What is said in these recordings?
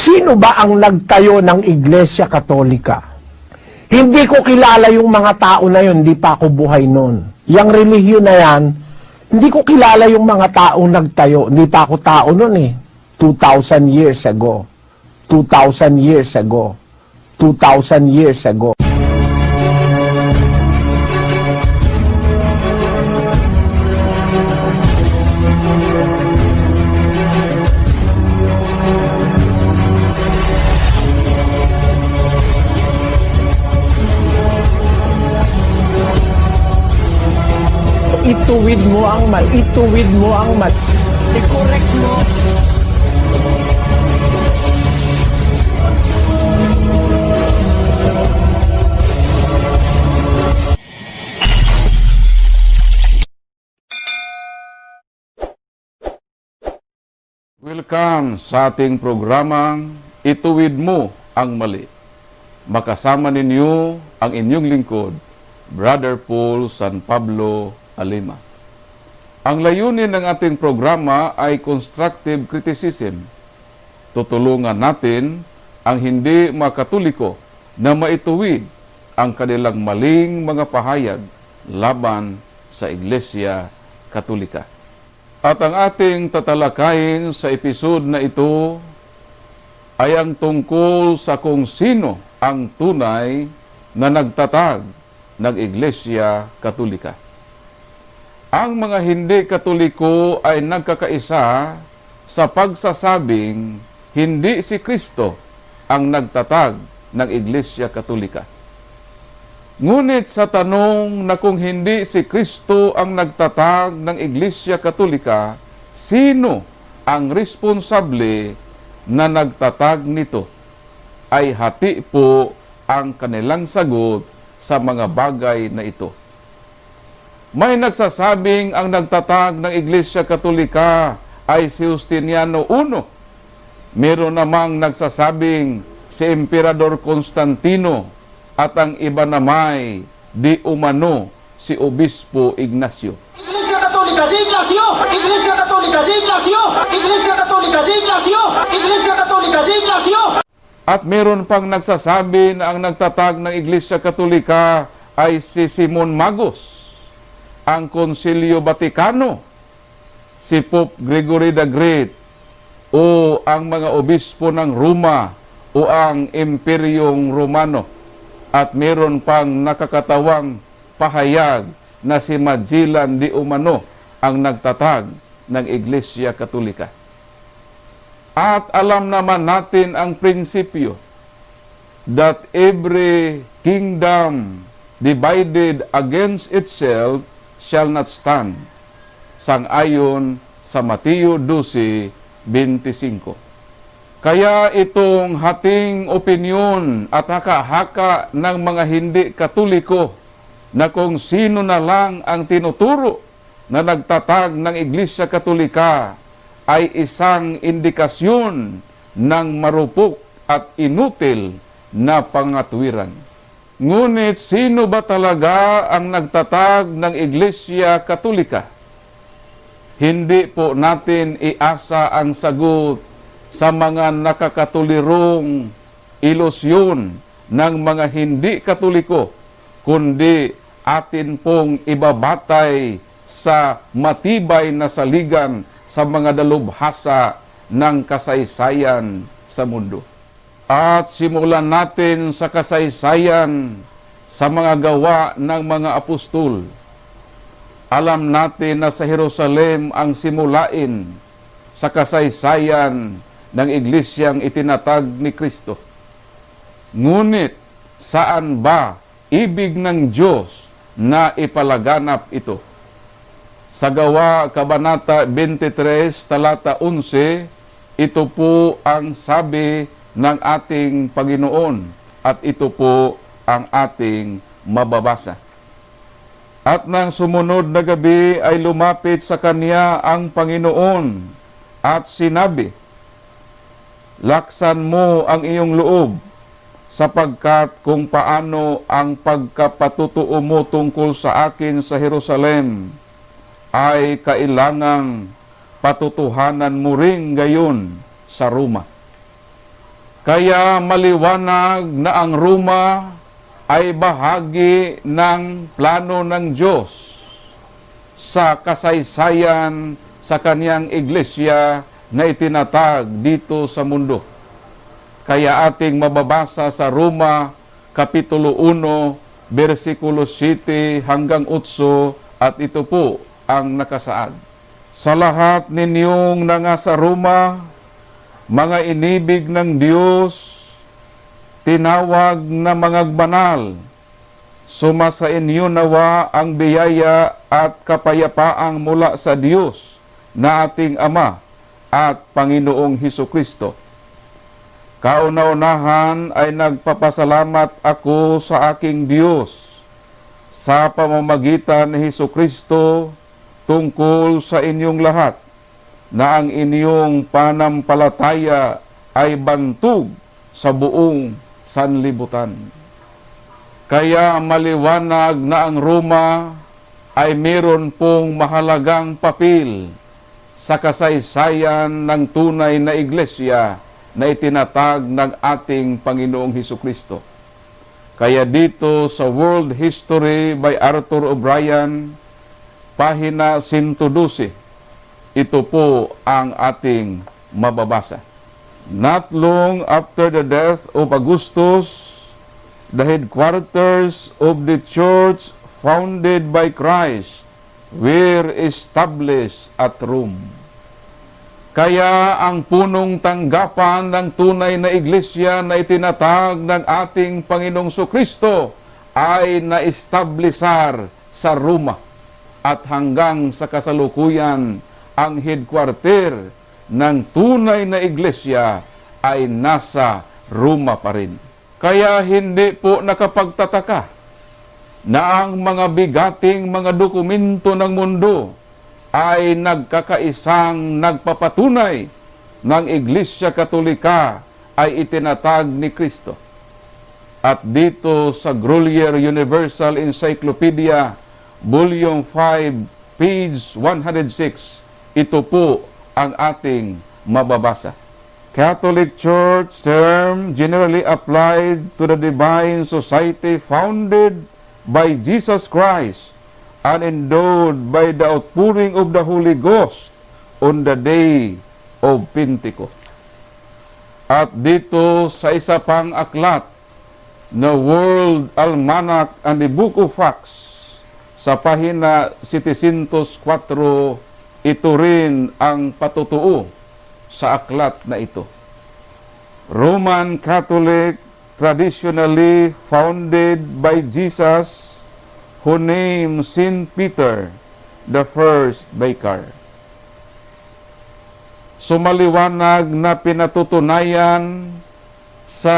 Sino ba ang nagtayo ng Iglesia Katolika? Hindi ko kilala yung mga tao na yun, hindi pa ako buhay noon. Yang relihiyon na yan, hindi ko kilala yung mga taong nagtayo, hindi pa ako tao noon eh. 2,000 years ago. 2,000 years ago. 2,000 years ago. Ituwid mo ang mali. Ituwid mo ang mali. I-correct mo. Welcome sa ating programang Ituwid Mo ang Mali. Makasama ninyo ang inyong lingkod, Brother Paul San Pablo Alima. Ang layunin ng ating programa ay constructive criticism. Tutulungan natin ang hindi makatuliko na maituwid ang kanilang maling mga pahayag laban sa Iglesia Katolika. At ang ating tatalakayin sa episode na ito ay ang tungkol sa kung sino ang tunay na nagtatag ng Iglesia Katolika. Ang mga hindi Katoliko ay nagkakaisa sa pagsasabing hindi si Kristo ang nagtatag ng Iglesia Katolika. Ngunit sa tanong na kung hindi si Kristo ang nagtatag ng Iglesia Katolika, sino ang responsable na nagtatag nito? Ay hati po ang kanilang sagot sa mga bagay na ito. May nagsasabing ang nagtatag ng Iglesia Katolika ay si Justiniano I. Meron namang nagsasabing si Emperador Constantino at ang iba namay di umano si Obispo Ignacio. Iglesia Católica, si Ignacio! Iglesia Católica, si Ignacio! Iglesia Católica, si Ignacio! Iglesia Católica, si Ignacio! At meron pang nagsasabi na ang nagtatag ng Iglesia Katolika ay si Simon Magus, ang Konsilyo Vaticano, si Pope Gregory the Great, o ang mga obispo ng Roma o ang Imperyong Romano. At meron pang nakakatawang pahayag na si Magellan di umano ang nagtatag ng Iglesia Katolika. At alam naman natin ang prinsipyo that every kingdom divided against itself shall not stand, sang-ayon sa Mateo 12:25. Kaya itong hating opinyon at haka-haka ng mga hindi Katoliko na kung sino na lang ang tinuturo na nagtatag ng Iglesia Katolika ay isang indikasyon ng marupok at inutil na pangatwiran. Ngunit sino ba talaga ang nagtatag ng Iglesia Katolika? Hindi po natin iasa ang sagot sa mga nakakatulirong ilusyon ng mga hindi Katoliko, kundi atin pong ibabatay sa matibay na saligan sa mga dalubhasa ng kasaysayan sa mundo. At simulan natin sa kasaysayan sa mga gawa ng mga apostol. Alam natin na sa Jerusalem ang simulain sa kasaysayan ng iglesyang itinatag ni Kristo. Ngunit saan ba ibig ng Diyos na ipalaganap ito? Sa Gawa, Kabanata 23, talata 11, ito po ang sabi ng ating Panginoon at ito po ang ating mababasa. At nang sumunod na gabi ay lumapit sa kanya ang Panginoon at sinabi, "Laksan mo ang iyong loob, sapagkat kung paano ang pagkapatutuo mo tungkol sa akin sa Jerusalem ay kailangang patutuhanan mo rin gayon sa Roma." Kaya maliwanag na ang Roma ay bahagi ng plano ng Diyos sa kasaysayan sa kaniyang iglesia na itinatag dito sa mundo. Kaya ating mababasa sa Roma, Kapitulo 1, versikulo 7 hanggang 8, at ito po ang nakasaad. Sa lahat ninyong nangasa Roma, mga inibig ng Diyos, tinawag na mga banal, sumasa inyo nawa ang biyaya at kapayapaang mula sa Diyos na ating Ama at Panginoong Hesukristo. Kauna-unahan ay nagpapasalamat ako sa aking Diyos sa pamamagitan ni Hesukristo tungkol sa inyong lahat, na ang inyong panampalataya ay bantog sa buong sanlibutan. Kaya maliwanag na ang Roma ay meron pong mahalagang papel sa kasaysayan ng tunay na iglesia na itinatag ng ating Panginoong Hesukristo. Kaya dito sa World History by Arthur O'Brien, pahina 112, ito po ang ating mababasa. Not long after the death of Augustus, the headquarters of the church founded by Christ were established at Rome. Kaya ang punong tanggapan ng tunay na iglesia na itinatag ng ating Panginoong Sukristo ay na-establisar sa Roma, at hanggang sa kasalukuyan ang headquarter ng tunay na iglesia ay nasa Roma pa rin. Kaya hindi po nakapagtataka na ang mga bigating mga dokumento ng mundo ay nagkakaisang nagpapatunay ng Iglesia Katolika ay itinatag ni Kristo. At dito sa Grolier Universal Encyclopedia, Volume 5, page 106, ito po ang ating mababasa. Catholic Church term generally applied to the divine society founded by Jesus Christ and endowed by the outpouring of the Holy Ghost on the day of Pentecost. At dito sa isa pang aklat na World Almanac and the Book of Acts, sa pahina 704, ito rin ang patutuo sa aklat na ito. Roman Catholic traditionally founded by Jesus, who named Saint Peter the first vicar. Sumaliwanag na pinatutunayan sa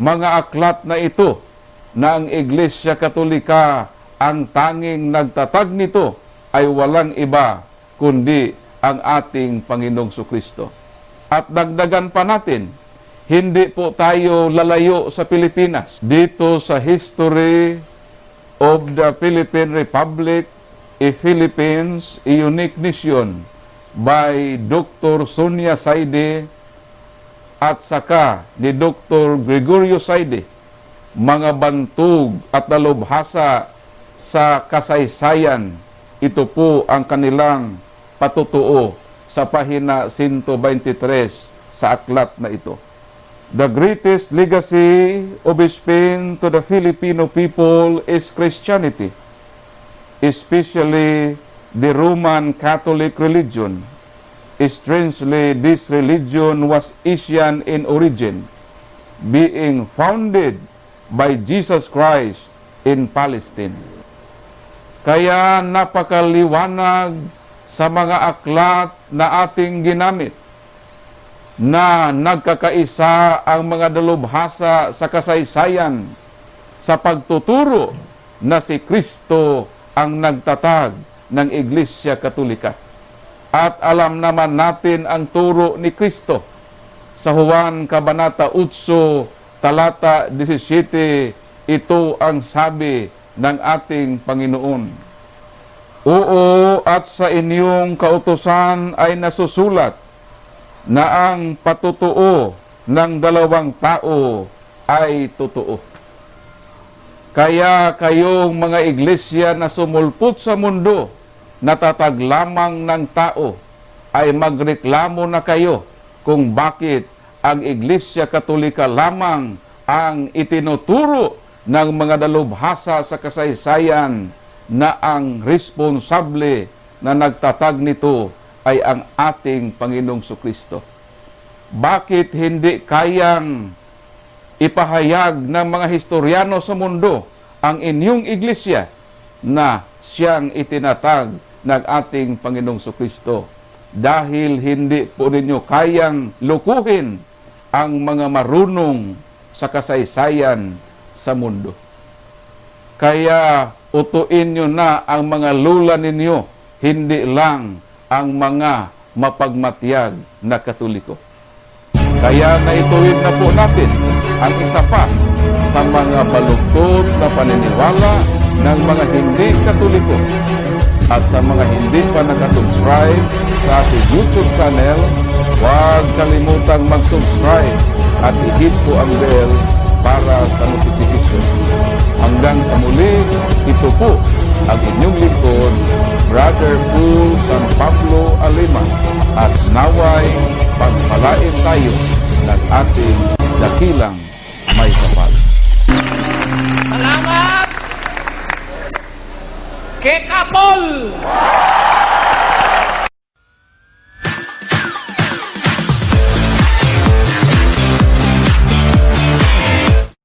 mga aklat na ito na ang Iglesia Katolika, ang tanging nagtatag nito ay walang iba kundi ang ating Panginoong Sukristo. At dagdagan pa natin, hindi po tayo lalayo sa Pilipinas. Dito sa History of the Philippine Republic, a Philippines, a Unique Nation, by Dr. Sonia Saide at saka ni Dr. Gregorio Saide, mga bantog at dalubhasa sa kasaysayan. Ito po ang kanilang patutuo sa pahina 123 sa aklat na ito. The greatest legacy of Spain to the Filipino people is Christianity, especially the Roman Catholic religion. Strangely, this religion was Asian in origin, being founded by Jesus Christ in Palestine. Kaya napakaliwanag sa mga aklat na ating ginamit na nagkakaisa ang mga dalubhasa sa kasaysayan sa pagtuturo na si Kristo ang nagtatag ng Iglesia Katolika. At alam naman natin ang turo ni Kristo sa Juan Kabanata 8, talata 17, ito ang sabi ng ating Panginoon. Oo, at sa inyong kautusan ay nasusulat na ang patutuo ng dalawang tao ay totoo. Kaya kayong mga iglesia na sumulpot sa mundo, natatag lamang ng tao, ay magreklamo na kayo kung bakit ang Iglesia Katolika lamang ang itinuturo ng mga dalubhasa sa kasaysayan na ang responsable na nagtatag nito ay ang ating Panginoong Kristo. Bakit hindi kayang ipahayag ng mga historyano sa mundo ang inyong iglesia na siyang itinatag ng ating Panginoong Kristo? Dahil hindi po ninyo kayang lukuhin ang mga marunong sa kasaysayan sa mundo. Kaya utuin nyo na ang mga lula ninyo, hindi lang ang mga mapagmatiyag na Katoliko. Kaya naituwid na po natin ang isa pa sa mga baluktot na paniniwala ng mga hindi Katoliko. At sa mga hindi pa nakasubscribe sa ating YouTube channel, huwag kalimutang mag-subscribe at i-hit po ang bell para sa notification. Hanggang sa muli, ito po ang inyong lingkod, Brother Paul San Pablo Aleman, at naway pagpalain tayo ng ating dakilang may kapal. Salamat! Kekapol!